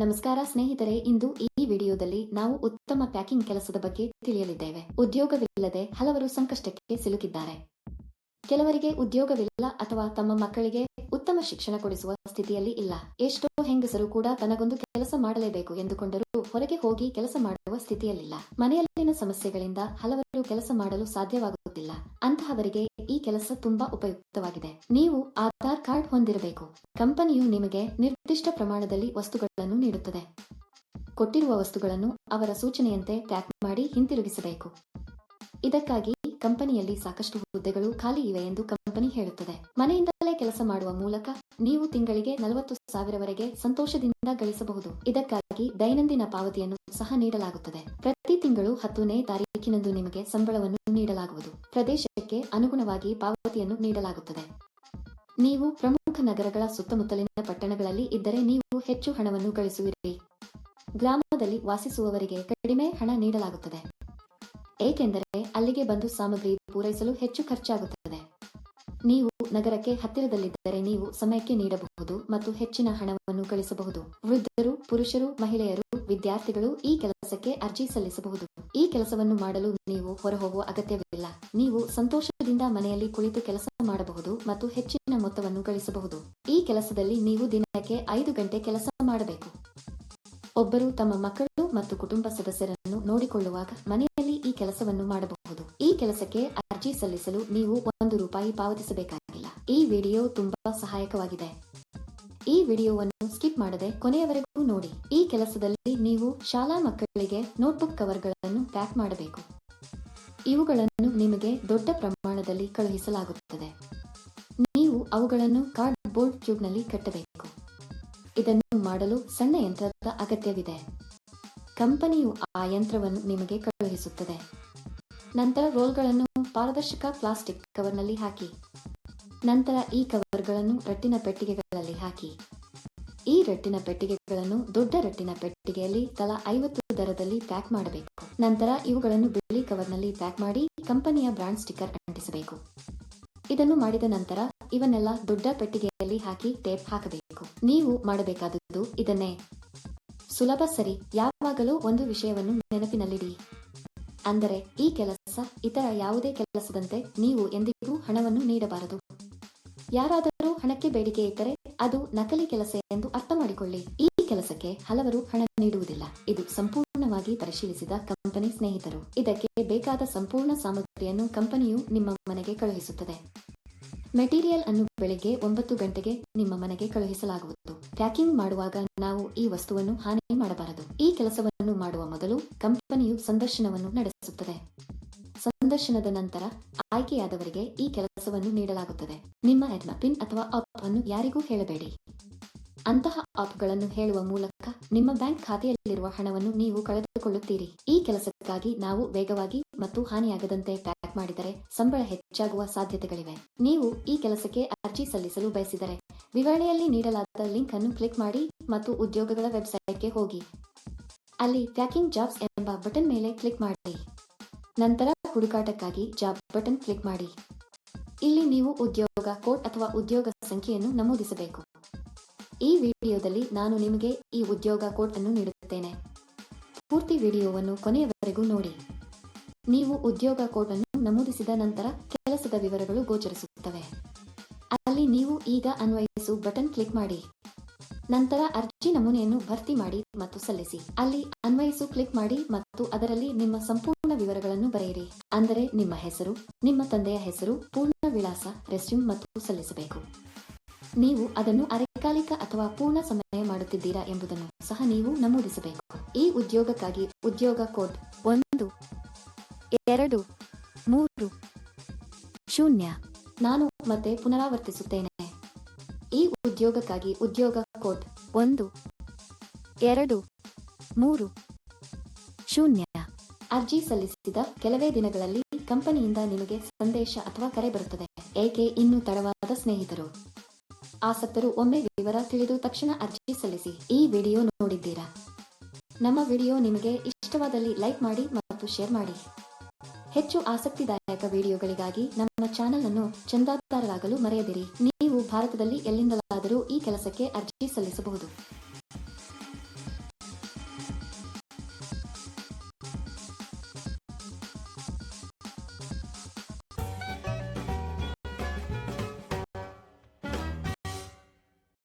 ನಮಸ್ಕಾರ ಸ್ನೇಹಿತರೆ, ಇಂದು ಈ ವಿಡಿಯೋದಲ್ಲಿ ನಾವು ಉತ್ತಮ ಪ್ಯಾಕಿಂಗ್ ಕೆಲಸದ ಬಗ್ಗೆ ತಿಳಿಯಲಿದ್ದೇವೆ. ಉದ್ಯೋಗವಿಲ್ಲದೆ ಹಲವರು ಸಂಕಷ್ಟಕ್ಕೆ ಸಿಲುಕಿದ್ದಾರೆ. ಕೆಲವರಿಗೆ ಉದ್ಯೋಗವಿಲ್ಲ ಅಥವಾ ತಮ್ಮ ಮಕ್ಕಳಿಗೆ ಉತ್ತಮ ಶಿಕ್ಷಣ ಕೊಡಿಸುವ ಸ್ಥಿತಿಯಲ್ಲಿ ಇಲ್ಲ. ಎಷ್ಟೋ ಹೆಂಗಸರು ಕೂಡ ತನಗೊಂದು ಕೆಲಸ ಮಾಡಲೇಬೇಕು ಎಂದುಕೊಂಡರೂ ಹೊರಗೆ ಹೋಗಿ ಕೆಲಸ ಮಾಡುವ ಸ್ಥಿತಿಯಲ್ಲಿಲ್ಲ. ಮನೆಯಲ್ಲಿನ ಸಮಸ್ಯೆಗಳಿಂದ ಹಲವರು ಕೆಲಸ ಮಾಡಲು ಸಾಧ್ಯವಾಗುತ್ತಿಲ್ಲ. ಅಂತಹವರಿಗೆ ಈ ಕೆಲಸ ತುಂಬಾ ಉಪಯುಕ್ತವಾಗಿದೆ. ನೀವು ಆಧಾರ್ ಕಾರ್ಡ್ ಹೊಂದಿರಬೇಕು. ಕಂಪನಿಯು ನಿಮಗೆ ನಿರ್ದಿಷ್ಟ ಪ್ರಮಾಣದಲ್ಲಿ ವಸ್ತುಗಳನ್ನು ನೀಡುತ್ತದೆ. ಕೊಟ್ಟಿರುವ ವಸ್ತುಗಳನ್ನು ಅವರ ಸೂಚನೆಯಂತೆ ಪ್ಯಾಕ್ ಮಾಡಿ ಹಿಂತಿರುಗಿಸಬೇಕು. ಇದಕ್ಕಾಗಿ ಕಂಪನಿಯಲ್ಲಿ ಸಾಕಷ್ಟು ಹುದ್ದೆಗಳು ಖಾಲಿ ಇವೆ ಎಂದು ಕಂಪನಿ ಹೇಳುತ್ತದೆ. ಮನೆಯಿಂದಲೇ ಕೆಲಸ ಮಾಡುವ ಮೂಲಕ ನೀವು ತಿಂಗಳಿಗೆ 40,000ವರೆಗೆ ಸಂತೋಷದಿಂದ ಗಳಿಸಬಹುದು. ಇದಕ್ಕಾಗಿ ದೈನಂದಿನ ಪಾವತಿಯನ್ನು ಸಹ ನೀಡಲಾಗುತ್ತದೆ. ಪ್ರತಿ ತಿಂಗಳು 10ನೇ ತಾರೀಕಿನಂದು ನಿಮಗೆ ಸಂಬಳವನ್ನು ನೀಡಲಾಗುವುದು. ಪ್ರದೇಶಕ್ಕೆ ಅನುಗುಣವಾಗಿ ಪಾವತಿಯನ್ನು ನೀಡಲಾಗುತ್ತದೆ. ನೀವು ಪ್ರಮುಖ ನಗರಗಳ ಸುತ್ತಮುತ್ತಲಿನ ಪಟ್ಟಣಗಳಲ್ಲಿ ಇದ್ದರೆ ನೀವು ಹೆಚ್ಚು ಹಣವನ್ನು ಗಳಿಸುವಿರಿ. ಗ್ರಾಮದಲ್ಲಿ ವಾಸಿಸುವವರಿಗೆ ಕಡಿಮೆ ಹಣ ನೀಡಲಾಗುತ್ತದೆ, ಏಕೆಂದರೆ ಅಲ್ಲಿಗೆ ಬಂದು ಸಾಮಗ್ರಿ ಪೂರೈಸಲು ಹೆಚ್ಚು ಖರ್ಚಾಗುತ್ತದೆ. ನೀವು ನಗರಕ್ಕೆ ಹತ್ತಿರದಲ್ಲಿದ್ದರೆ ನೀವು ಸಮಯಕ್ಕೆ ನೀಡಬಹುದು ಮತ್ತು ಹೆಚ್ಚಿನ ಹಣವನ್ನು ಗಳಿಸಬಹುದು. ವೃದ್ಧರು, ಪುರುಷರು, ಮಹಿಳೆಯರು, ವಿದ್ಯಾರ್ಥಿಗಳು ಈ ಕೆಲಸಕ್ಕೆ ಅರ್ಜಿ ಸಲ್ಲಿಸಬಹುದು. ಈ ಕೆಲಸವನ್ನು ಮಾಡಲು ನೀವು ಹೊರಹೋಗುವ ಅಗತ್ಯವಿಲ್ಲ. ನೀವು ಸಂತೋಷದಿಂದ ಮನೆಯಲ್ಲಿ ಕುಳಿತು ಕೆಲಸ ಮಾಡಬಹುದು ಮತ್ತು ಹೆಚ್ಚಿನ ಮೊತ್ತವನ್ನು ಗಳಿಸಬಹುದು. ಈ ಕೆಲಸದಲ್ಲಿ ನೀವು ದಿನಕ್ಕೆ 5 ಗಂಟೆ ಕೆಲಸ ಮಾಡಬೇಕು. ಒಬ್ಬರು ತಮ್ಮ ಮಕ್ಕಳು ಮತ್ತು ಕುಟುಂಬ ಸದಸ್ಯರನ್ನು ನೋಡಿಕೊಳ್ಳುವಾಗ ಮನೆಯಲ್ಲಿ ಈ ಕೆಲಸವನ್ನು ಮಾಡಬಹುದು. ಈ ಕೆಲಸಕ್ಕೆ ಅರ್ಜಿ ಸಲ್ಲಿಸಲು ನೀವು ₹1 ಪಾವತಿಸಬೇಕಾಗಿಲ್ಲ. ಈ ವಿಡಿಯೋ ತುಂಬಾ ಸಹಾಯಕವಾಗಿದೆ. ಈ ವಿಡಿಯೋವನ್ನು ಸ್ಕಿಪ್ ಮಾಡದೆ ಕೊನೆಯವರೆಗೂ ನೋಡಿ. ಈ ಕೆಲಸದಲ್ಲಿ ನೀವು ಶಾಲಾ ಮಕ್ಕಳಿಗೆ ನೋಟ್ಬುಕ್ ಕವರ್ಗಳನ್ನು ಪ್ಯಾಕ್ ಮಾಡಬೇಕು. ಇವುಗಳನ್ನು ನಿಮಗೆ ದೊಡ್ಡ ಪ್ರಮಾಣದಲ್ಲಿ ಕಳುಹಿಸಲಾಗುತ್ತದೆ. ನೀವು ಅವುಗಳನ್ನು ಕಾರ್ಡ್ಬೋರ್ಡ್ ಟ್ಯೂಬ್ನಲ್ಲಿ ಕಟ್ಟಬೇಕು. ಇದನ್ನು ಮಾಡಲು ಸಣ್ಣ ಯಂತ್ರದ ಅಗತ್ಯವಿದೆ. ಕಂಪನಿಯು ಆ ಯಂತ್ರವನ್ನು ನಿಮಗೆ ಕಳುಹಿಸುತ್ತದೆ. ನಂತರ ರೋಲ್ಗಳನ್ನು ಪಾರದರ್ಶಕ ಪ್ಲಾಸ್ಟಿಕ್ ಕವರ್ನಲ್ಲಿ ಹಾಕಿ. ನಂತರ ಈ ಕವರ್ಗಳನ್ನು ರಟ್ಟಿನ ಪೆಟ್ಟಿಗೆಗಳಲ್ಲಿ ಹಾಕಿ. ಈ ರಟ್ಟಿನ ಪೆಟ್ಟಿಗೆಗಳನ್ನು ದೊಡ್ಡ ರಟ್ಟಿನ ಪೆಟ್ಟಿಗೆಯಲ್ಲಿ ತಲಾ 50 ದರದಲ್ಲಿ ಪ್ಯಾಕ್ ಮಾಡಬೇಕು. ನಂತರ ಇವುಗಳನ್ನು ಬಿಳಿ ಕವರ್ನಲ್ಲಿ ಪ್ಯಾಕ್ ಮಾಡಿ ಕಂಪನಿಯ ಬ್ರಾಂಡ್ ಸ್ಟಿಕ್ಕರ್ ಅಂಟಿಸಬೇಕು. ಇದನ್ನು ಮಾಡಿದ ನಂತರ ಇವನ್ನೆಲ್ಲ ದೊಡ್ಡ ಪೆಟ್ಟಿಗೆಯಲ್ಲಿ ಹಾಕಿ ಟೇಪ್ ಹಾಕಬೇಕು. ನೀವು ಮಾಡಬೇಕಾದದ್ದು ಇದನ್ನೇ. ಸುಲಭ, ಸರಿ? ಯಾವಾಗಲೂ ಒಂದು ವಿಷಯವನ್ನು ನೆನಪಿನಲ್ಲಿಡಿ. ಅಂದರೆ ಈ ಕೆಲಸ ಇತರ ಯಾವುದೇ ಕೆಲಸದಂತೆ ನೀವು ಎಂದಿಗೂ ಹಣವನ್ನು ನೀಡಬಾರದು. ಯಾರಾದರೂ ಹಣಕ್ಕೆ ಬೇಡಿಕೆ ಇಟ್ಟರೆ ಅದು ನಕಲಿ ಕೆಲಸ ಎಂದು ಅರ್ಥ ಮಾಡಿಕೊಳ್ಳಿ. ಈ ಕೆಲಸಕ್ಕೆ ಹಲವರು ಹಣ ನೀಡುವುದಿಲ್ಲ. ಇದು ಸಂಪೂರ್ಣವಾಗಿ ಪರಿಶೀಲಿಸಿದ ಕಂಪನಿ ಸ್ನೇಹಿತರು. ಇದಕ್ಕೆ ಬೇಕಾದ ಸಂಪೂರ್ಣ ಸಾಮಗ್ರಿಯನ್ನು ಕಂಪನಿಯು ನಿಮ್ಮ ಮನೆಗೆ ಕಳುಹಿಸುತ್ತದೆ. ಮೆಟೀರಿಯಲ್ ಅನ್ನು ಬೆಳಿಗ್ಗೆ 9 ಗಂಟೆಗೆ ನಿಮ್ಮ ಮನೆಗೆ ಕಳುಹಿಸಲಾಗುವುದು. ಪ್ಯಾಕಿಂಗ್ ಮಾಡುವಾಗ ನಾವು ಈ ವಸ್ತುವನ್ನು ಹಾನಿ ಮಾಡಬಾರದು. ಈ ಕೆಲಸವನ್ನು ಮಾಡುವ ಮೊದಲು ಕಂಪನಿಯು ಸಂದರ್ಶನವನ್ನು ನಡೆಸುತ್ತದೆ. ಸಂದರ್ಶನದ ನಂತರ ಆಯ್ಕೆಯಾದವರಿಗೆ ಈ ಕೆಲಸವನ್ನು ನೀಡಲಾಗುತ್ತದೆ. ನಿಮ್ಮ ಪಿನ್ ಅಥವಾ ಆಪ್ ಅನ್ನು ಯಾರಿಗೂ ಹೇಳಬೇಡಿ. ಅಂತಹ ಆಪ್ಗಳನ್ನು ಹೇಳುವ ಮೂಲಕ ನಿಮ್ಮ ಬ್ಯಾಂಕ್ ಖಾತೆಯಲ್ಲಿರುವ ಹಣವನ್ನು ನೀವು ಕಳೆದುಕೊಳ್ಳುತ್ತೀರಿ. ಈ ಕೆಲಸಕ್ಕಾಗಿ ನಾವು ವೇಗವಾಗಿ ಮತ್ತು ಹಾನಿಯಾಗದಂತೆ ಪ್ಯಾಕ್ ಮಾಡಿದರೆ ಸಂಬಳ ಹೆಚ್ಚಾಗುವ ಸಾಧ್ಯತೆಗಳಿವೆ. ನೀವು ಈ ಕೆಲಸಕ್ಕೆ ಅರ್ಜಿ ಸಲ್ಲಿಸಲು ಬಯಸಿದರೆ ವಿವರಣೆಯಲ್ಲಿ ನೀಡಲಾದ ಲಿಂಕ್ ಅನ್ನು ಕ್ಲಿಕ್ ಮಾಡಿ ಮತ್ತು ಉದ್ಯೋಗಗಳ ವೆಬ್ಸೈಟ್ಗೆ ಹೋಗಿ. ಅಲ್ಲಿ ಪ್ಯಾಕಿಂಗ್ ಜಾಬ್ಸ್ ಎಂಬ ಬಟನ್ ಮೇಲೆ ಕ್ಲಿಕ್ ಮಾಡಿ. ನಂತರ ಹುಡುಕಾಟಕ್ಕಾಗಿ ಜಾಬ್ ಬಟನ್ ಕ್ಲಿಕ್ ಮಾಡಿ. ಇಲ್ಲಿ ನೀವು ಉದ್ಯೋಗ ಕೋಡ್ ಅಥವಾ ಉದ್ಯೋಗ ಸಂಖ್ಯೆಯನ್ನು ನಮೂದಿಸಬೇಕು. ಈ ವಿಡಿಯೋದಲ್ಲಿ ನಾನು ನಿಮಗೆ ಈ ಉದ್ಯೋಗ ಕೋಡ್ ಅನ್ನು ನೀಡುತ್ತೇನೆ. ಪೂರ್ತಿ ವಿಡಿಯೋವನ್ನು ಕೊನೆಯವರೆಗೂ ನೋಡಿ. ನೀವು ಉದ್ಯೋಗ ಕೋಡ್ ಅನ್ನು ನಮೂದಿಸಿದ ನಂತರ ಕೆಲಸದ ವಿವರಗಳು ಗೋಚರಿಸುತ್ತವೆ. ಅಲ್ಲಿ ನೀವು ಈಗ ಅನ್ವಯಿಸು ಬಟನ್ ಕ್ಲಿಕ್ ಮಾಡಿ. ನಂತರ ಅರ್ಜಿ ನಮೂನೆಯನ್ನು ಭರ್ತಿ ಮಾಡಿ ಮತ್ತು ಸಲ್ಲಿಸಿ. ಅಲ್ಲಿ ಅನ್ವಯಿಸು ಕ್ಲಿಕ್ ಮಾಡಿ ಮತ್ತು ಅದರಲ್ಲಿ ನಿಮ್ಮ ಸಂಪೂರ್ಣ ವಿವರಗಳನ್ನು ಬರೆಯಿರಿ. ಅಂದರೆ ನಿಮ್ಮ ಹೆಸರು, ನಿಮ್ಮ ತಂದೆಯ ಹೆಸರು, ಪೂರ್ಣ ವಿಳಾಸ, ರೆಸ್ಯೂಮ್ ಮತ್ತು ಸಲ್ಲಿಸಬೇಕು. ನೀವು ಅದನ್ನು ಅರೆಕಾಲಿಕ ಅಥವಾ ಪೂರ್ಣ ಸಮಯ ಮಾಡುತ್ತಿದ್ದೀರಾ ಎಂಬುದನ್ನು ಸಹ ನೀವು ನಮೂದಿಸಬೇಕು. ಈ ಉದ್ಯೋಗಕ್ಕಾಗಿ ಉದ್ಯೋಗ ಕೋಡ್ 1230. ನಾನು ಮತ್ತೆ ಪುನರಾವರ್ತಿಸುತ್ತೇನೆ. ಈ ಉದ್ಯೋಗಕ್ಕಾಗಿ ಉದ್ಯೋಗ ಕೋಡ್ 1230. ಅರ್ಜಿ ಸಲ್ಲಿಸಿದ ಕೆಲವೇ ದಿನಗಳಲ್ಲಿ ಕಂಪನಿಯಿಂದ ನಿಮಗೆ ಸಂದೇಶ ಅಥವಾ ಕರೆ ಬರುತ್ತದೆ. ಏಕೆ ಇನ್ನೂ ತಡವಾದ ಸ್ನೇಹಿತರು? ಆಸಕ್ತರು ಒಮ್ಮೆ ವಿವರ ತಿಳಿದು ತಕ್ಷಣ ಅರ್ಜಿ ಸಲ್ಲಿಸಿ. ಈ ವಿಡಿಯೋ ನೋಡಿದ್ದೀರಾ? ನಮ್ಮ ವಿಡಿಯೋ ನಿಮಗೆ ಇಷ್ಟವಾದಲ್ಲಿ ಲೈಕ್ ಮಾಡಿ ಮತ್ತು ಶೇರ್ ಮಾಡಿ. ಹೆಚ್ಚು ಆಸಕ್ತಿದಾಯಕ ವಿಡಿಯೋಗಳಿಗಾಗಿ ನಮ್ಮ ಚಾನೆಲ್ ಅನ್ನು ಚಂದಾದಾರರಾಗಲು ಮರೆಯದಿರಿ. ನೀವು ಭಾರತದಲ್ಲಿ ಎಲ್ಲಿಂದಲಾದರೂ ಈ ಕೆಲಸಕ್ಕೆ ಅರ್ಜಿ ಸಲ್ಲಿಸಬಹುದು.